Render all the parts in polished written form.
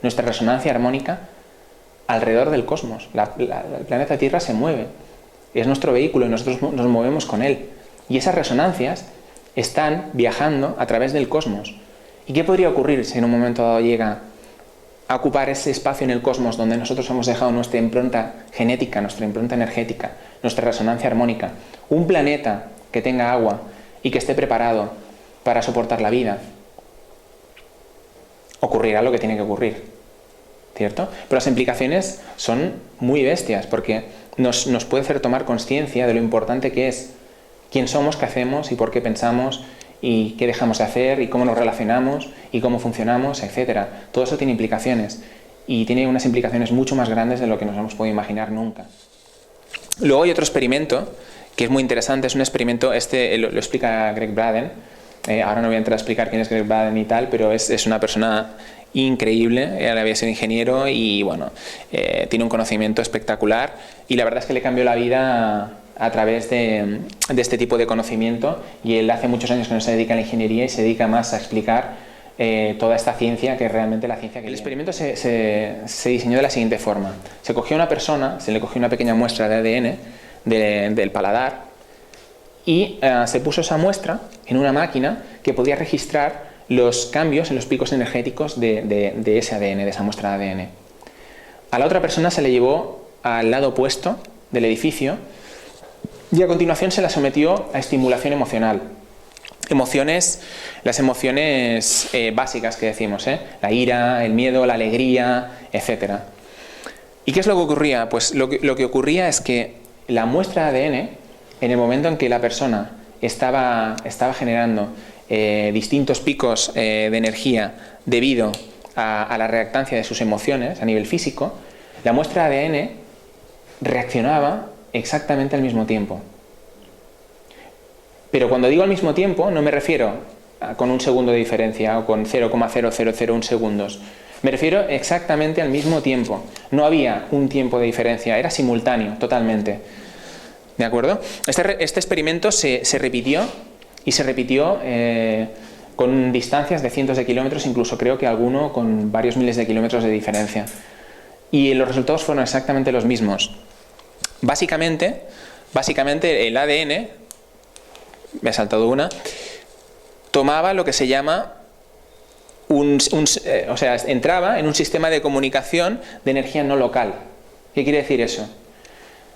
nuestra resonancia armónica alrededor del cosmos. El planeta Tierra se mueve, es nuestro vehículo y nosotros nos movemos con él. Y esas resonancias están viajando a través del cosmos. ¿Y qué podría ocurrir si en un momento dado llega a ocupar ese espacio en el cosmos donde nosotros hemos dejado nuestra impronta genética, nuestra impronta energética, nuestra resonancia armónica? Un planeta que tenga agua y que esté preparado para soportar la vida. Ocurrirá lo que tiene que ocurrir, ¿cierto? Pero las implicaciones son muy bestias porque nos puede hacer tomar conciencia de lo importante que es quién somos, qué hacemos y por qué pensamos y qué dejamos de hacer y cómo nos relacionamos y cómo funcionamos, etc. Todo eso tiene implicaciones y tiene unas implicaciones mucho más grandes de lo que nos hemos podido imaginar nunca. Luego hay otro experimento que es muy interesante, es un experimento, lo explica Greg Braden. Ahora no voy a entrar a explicar quién es Greg Braden y tal, pero es una persona increíble. Él había sido ingeniero y bueno, tiene un conocimiento espectacular y la verdad es que le cambió la vida a través de este tipo de conocimiento, y él hace muchos años que no se dedica a la ingeniería y se dedica más a explicar toda esta ciencia, que es realmente la ciencia que el experimento se diseñó de la siguiente forma. Se cogió a una persona, se le cogió una pequeña muestra de ADN del paladar y se puso esa muestra en una máquina que podía registrar los cambios en los picos energéticos de ese ADN, de esa muestra de ADN. A la otra persona se le llevó al lado opuesto del edificio y a continuación se la sometió a estimulación emocional. Las emociones básicas que decimos, la ira, el miedo, la alegría, etc. ¿Y qué es lo que ocurría? Pues lo que ocurría es que la muestra de ADN, en el momento en que la persona estaba generando distintos picos de energía debido a la reactancia de sus emociones a nivel físico, la muestra de ADN reaccionaba exactamente al mismo tiempo. Pero cuando digo al mismo tiempo, no me refiero con un segundo de diferencia o con 0,0001 segundos. Me refiero exactamente al mismo tiempo. No había un tiempo de diferencia, era simultáneo, totalmente. ¿De acuerdo? Este experimento se repitió y se repitió con distancias de cientos de kilómetros, incluso creo que alguno con varios miles de kilómetros de diferencia. Y los resultados fueron exactamente los mismos. Básicamente el ADN, me ha saltado una, tomaba lo que se llama entraba en un sistema de comunicación de energía no local. ¿Qué quiere decir eso?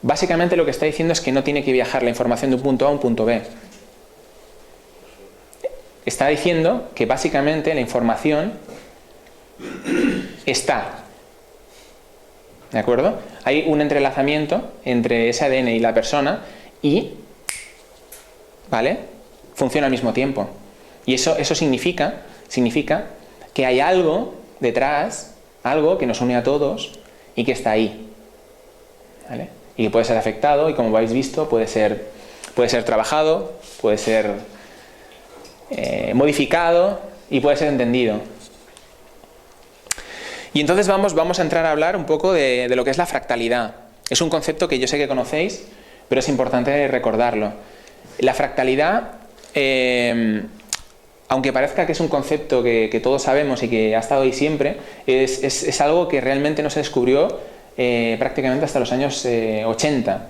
Básicamente lo que está diciendo es que no tiene que viajar la información de un punto A a un punto B. Está diciendo que básicamente la información está. ¿De acuerdo? Hay un entrelazamiento entre ese ADN y la persona y, ¿vale?, funciona al mismo tiempo. Y eso significa que hay algo detrás, algo que nos une a todos y que está ahí, ¿vale? Y que puede ser afectado y, como habéis visto, puede ser trabajado, puede ser modificado y puede ser entendido. Y entonces vamos a entrar a hablar un poco de lo que es la fractalidad. Es un concepto que yo sé que conocéis, pero es importante recordarlo. La fractalidad, aunque parezca que es un concepto que todos sabemos y que ha estado ahí siempre, es algo que realmente no se descubrió prácticamente hasta los años 80.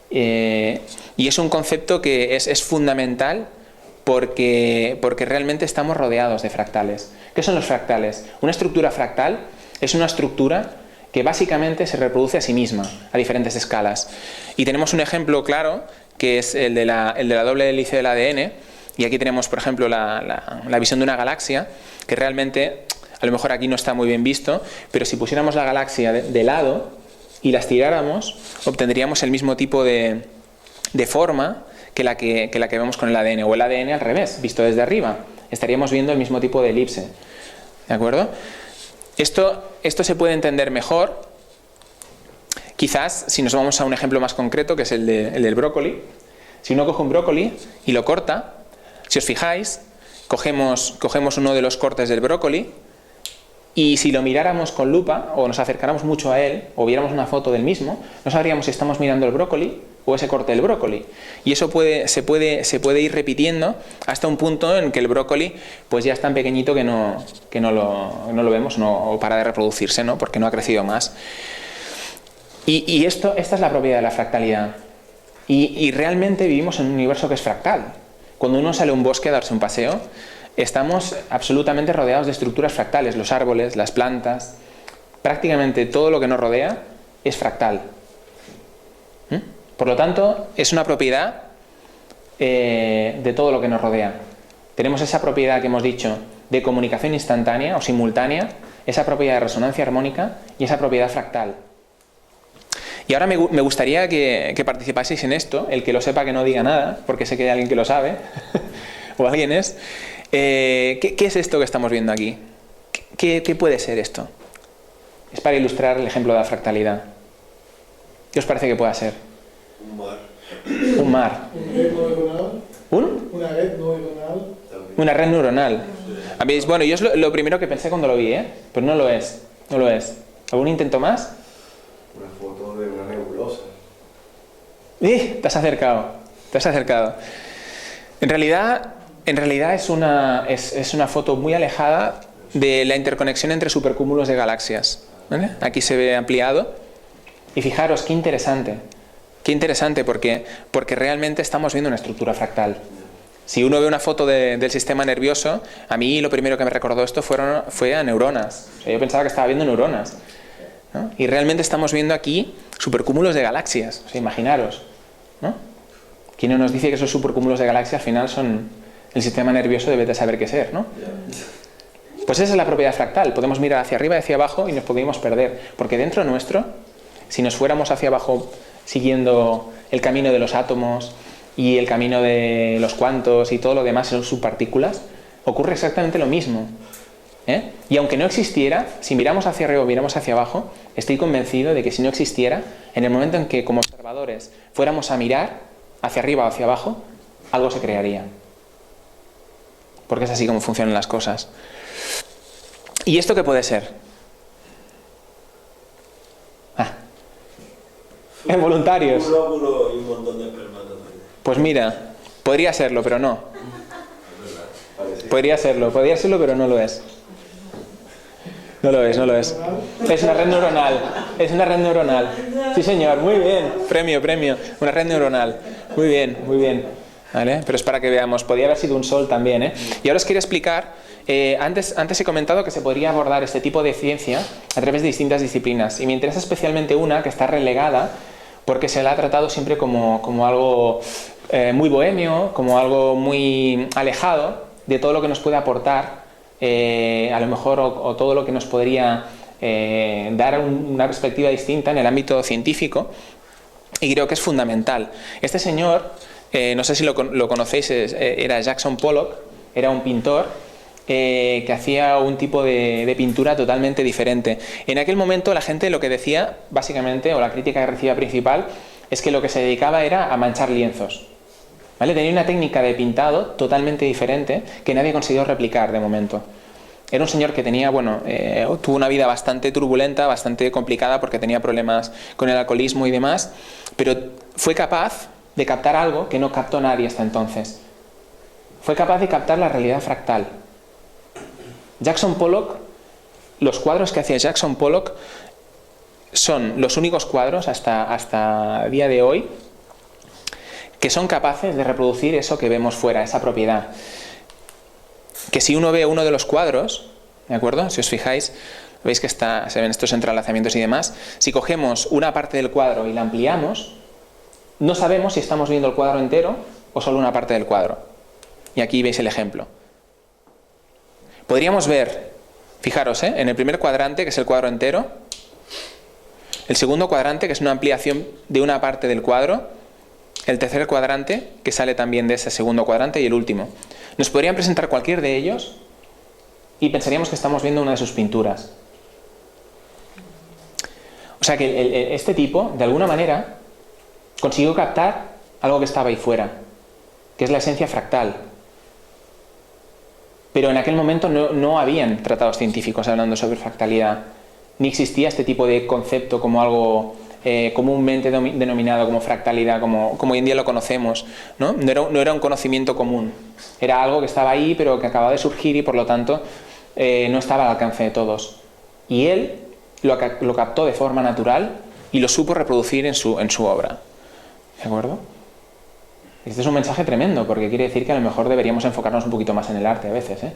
Y es un concepto que es fundamental porque realmente estamos rodeados de fractales. ¿Qué son los fractales? Una estructura fractal es una estructura que básicamente se reproduce a sí misma a diferentes escalas. Y tenemos un ejemplo claro, que es el de la doble hélice del ADN. Y aquí tenemos, por ejemplo, la visión de una galaxia, que realmente, a lo mejor aquí no está muy bien visto, pero si pusiéramos la galaxia de lado y la estiráramos, obtendríamos el mismo tipo de forma que la que vemos con el ADN, o el ADN al revés, visto desde arriba. Estaríamos viendo el mismo tipo de elipse. ¿De acuerdo? Esto se puede entender mejor, quizás, si nos vamos a un ejemplo más concreto, que es el del brócoli. Si uno coge un brócoli y lo corta, si os fijáis, cogemos uno de los cortes del brócoli y si lo miráramos con lupa o nos acercáramos mucho a él o viéramos una foto del mismo, no sabríamos si estamos mirando el brócoli o ese corte del brócoli. Y eso se puede ir repitiendo hasta un punto en que el brócoli pues ya es tan pequeñito que no lo vemos, o para de reproducirse, ¿no? Porque no ha crecido más. Y esta es la propiedad de la fractalidad. Y realmente vivimos en un universo que es fractal. Cuando uno sale a un bosque a darse un paseo, estamos absolutamente rodeados de estructuras fractales. Los árboles, las plantas, prácticamente todo lo que nos rodea es fractal. Por lo tanto, es una propiedad de todo lo que nos rodea. Tenemos esa propiedad que hemos dicho de comunicación instantánea o simultánea, esa propiedad de resonancia armónica y esa propiedad fractal. Y ahora me gustaría que participaseis en esto, el que lo sepa que no diga nada, porque sé que hay alguien que lo sabe, o alguien es. ¿Qué es esto que estamos viendo aquí? ¿Qué puede ser esto? Es para ilustrar el ejemplo de la fractalidad. ¿Qué os parece que pueda ser? Un mar. Un mar. ¿Una red neuronal? Una red neuronal. Una red neuronal. Bueno, yo es lo primero que pensé cuando lo vi, pero no lo es. No lo es. ¿Algún intento más? Una foto de una nebulosa. Te has acercado. Te has acercado. En realidad es una foto muy alejada de la interconexión entre supercúmulos de galaxias. ¿Vale? Aquí se ve ampliado. Y fijaros, qué interesante. Qué interesante porque realmente estamos viendo una estructura fractal. Si uno ve una foto del sistema nervioso, a mí lo primero que me recordó esto fue a neuronas. O sea, yo pensaba que estaba viendo neuronas, ¿no? Y realmente estamos viendo aquí supercúmulos de galaxias. O sea, imaginaros, ¿no? ¿Quién no nos dice que esos supercúmulos de galaxias al final son el sistema nervioso? Debe de saber qué ser, ¿no? Pues esa es la propiedad fractal. Podemos mirar hacia arriba y hacia abajo y nos podemos perder. Porque dentro nuestro, si nos fuéramos hacia abajo siguiendo el camino de los átomos y el camino de los cuantos y todo lo demás, son subpartículas, ocurre exactamente lo mismo. Y aunque no existiera, si miramos hacia arriba o miramos hacia abajo, estoy convencido de que si no existiera, en el momento en que como observadores fuéramos a mirar hacia arriba o hacia abajo, algo se crearía. Porque es así como funcionan las cosas. ¿Y esto qué puede ser? En voluntarios. Un óvulo y un montón de espermatozoides. Pues mira, podría serlo, pero no. Podría serlo, pero no lo es. No lo es. Es una red neuronal. Sí, señor, muy bien. Premio. Una red neuronal. Muy bien. ¿Vale? Pero es para que veamos. Podría haber sido un sol también, Y ahora os quiero explicar. Antes he comentado que se podría abordar este tipo de ciencia a través de distintas disciplinas. Y me interesa especialmente una que está relegada porque se la ha tratado siempre como algo muy bohemio, como algo muy alejado de todo lo que nos puede aportar, a lo mejor, o todo lo que nos podría dar una perspectiva distinta en el ámbito científico, y creo que es fundamental. Este señor, no sé si lo conocéis, era Jackson Pollock, era un pintor que hacía un tipo de pintura totalmente diferente. En aquel momento la gente lo que decía, básicamente, o la crítica que recibía principal, es que lo que se dedicaba era a manchar lienzos. ¿Vale? Tenía una técnica de pintado totalmente diferente que nadie consiguió replicar de momento. Era un señor que tenía, tuvo una vida bastante turbulenta, bastante complicada porque tenía problemas con el alcoholismo y demás, pero fue capaz de captar algo que no captó nadie hasta entonces. Fue capaz de captar la realidad fractal. Jackson Pollock, los cuadros que hacía Jackson Pollock son los únicos cuadros hasta el día de hoy que son capaces de reproducir eso que vemos fuera, esa propiedad. Que si uno ve uno de los cuadros, ¿de acuerdo? Si os fijáis, veis que se ven estos entrelazamientos y demás. Si cogemos una parte del cuadro y la ampliamos, no sabemos si estamos viendo el cuadro entero o solo una parte del cuadro. Y aquí veis el ejemplo. Podríamos ver, fijaros, en el primer cuadrante, que es el cuadro entero, el segundo cuadrante, que es una ampliación de una parte del cuadro, el tercer cuadrante, que sale también de ese segundo cuadrante, y el último. Nos podrían presentar cualquier de ellos y pensaríamos que estamos viendo una de sus pinturas. O sea que este tipo, de alguna manera, consiguió captar algo que estaba ahí fuera, que es la esencia fractal. Pero en aquel momento no habían tratados científicos hablando sobre fractalidad, ni existía este tipo de concepto como algo comúnmente denominado como fractalidad, como hoy en día lo conocemos, ¿no? No era un conocimiento común, era algo que estaba ahí pero que acababa de surgir y por lo tanto no estaba al alcance de todos. Y él lo captó de forma natural y lo supo reproducir en su obra. ¿De acuerdo? Este es un mensaje tremendo, porque quiere decir que a lo mejor deberíamos enfocarnos un poquito más en el arte a veces, ¿eh?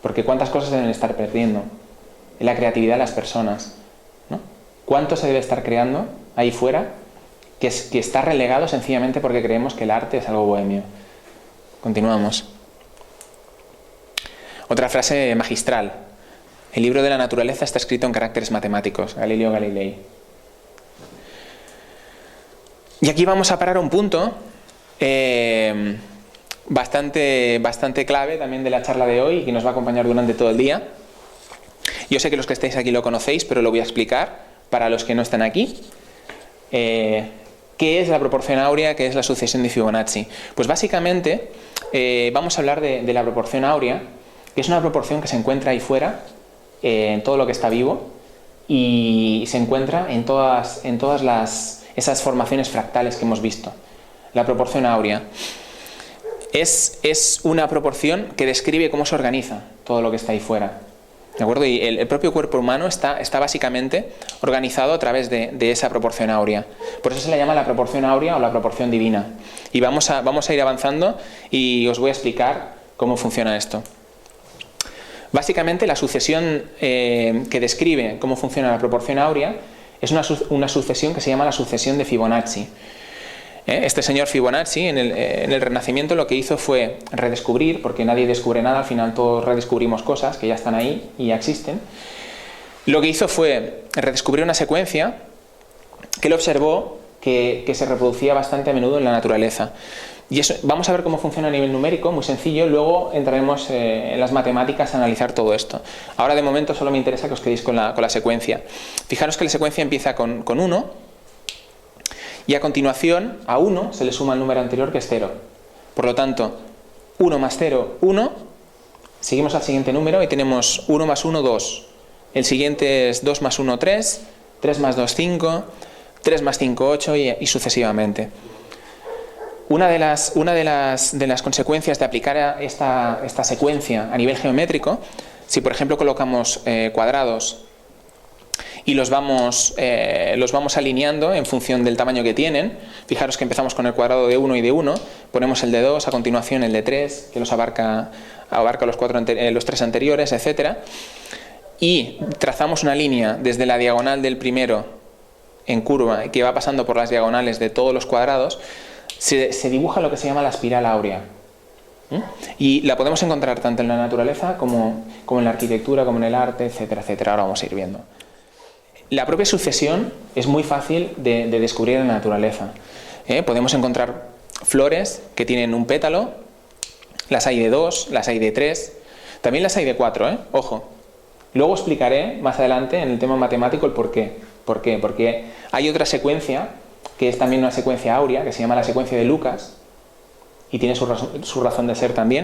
Porque cuántas cosas deben estar perdiendo en la creatividad de las personas, ¿no? ¿Cuánto se debe estar creando ahí fuera que está relegado sencillamente porque creemos que el arte es algo bohemio? Continuamos. Otra frase magistral. El libro de la naturaleza está escrito en caracteres matemáticos. Galileo Galilei. Y aquí vamos a parar un punto bastante clave también de la charla de hoy y que nos va a acompañar durante todo el día. Yo sé que los que estáis aquí lo conocéis, pero lo voy a explicar para los que no están aquí. ¿Qué es la proporción áurea? ¿Qué es la sucesión de Fibonacci? Pues básicamente vamos a hablar de la proporción áurea, que es una proporción que se encuentra ahí fuera, en todo lo que está vivo, y se encuentra en todas esas formaciones fractales que hemos visto. La proporción áurea es una proporción que describe cómo se organiza todo lo que está ahí fuera. ¿De acuerdo? Y el propio cuerpo humano está básicamente organizado a través de esa proporción áurea. Por eso se le llama la proporción áurea o la proporción divina. Y vamos a ir avanzando y os voy a explicar cómo funciona esto. Básicamente la sucesión que describe cómo funciona la proporción áurea es una sucesión que se llama la sucesión de Fibonacci. Este señor Fibonacci en el Renacimiento lo que hizo fue redescubrir, porque nadie descubre nada, al final todos redescubrimos cosas que ya están ahí y ya existen. Lo que hizo fue redescubrir una secuencia que él observó que se reproducía bastante a menudo en la naturaleza. Y eso, vamos a ver cómo funciona a nivel numérico, muy sencillo, luego entraremos en las matemáticas a analizar todo esto. Ahora de momento solo me interesa que os quedéis con la secuencia. Fijaros que la secuencia empieza con 1, y a continuación a 1 se le suma el número anterior, que es 0. Por lo tanto, 1 más 0, 1, seguimos al siguiente número y tenemos 1 más 1, 2. El siguiente es 2 más 1, 3, 3 más 2, 5, 3 más 5, 8 y sucesivamente. Una de las consecuencias de aplicar esta secuencia a nivel geométrico, si por ejemplo colocamos cuadrados y los vamos alineando en función del tamaño que tienen, fijaros que empezamos con el cuadrado de 1 y de 1, ponemos el de 2, a continuación el de 3, que los abarca los 3 anteriores, etc. Y trazamos una línea desde la diagonal del primero en curva, que va pasando por las diagonales de todos los cuadrados. Se dibuja lo que se llama la espiral áurea. Y la podemos encontrar tanto en la naturaleza como en la arquitectura, como en el arte, etcétera, etcétera. Ahora vamos a ir viendo. La propia sucesión es muy fácil de descubrir en la naturaleza. Podemos encontrar flores que tienen un pétalo, las hay de 2, las hay de 3, también las hay de 4, ojo. Luego explicaré más adelante en el tema matemático el por qué. ¿Por qué? Porque hay otra secuencia que es también una secuencia áurea, que se llama la secuencia de Lucas, y tiene su razón de ser también.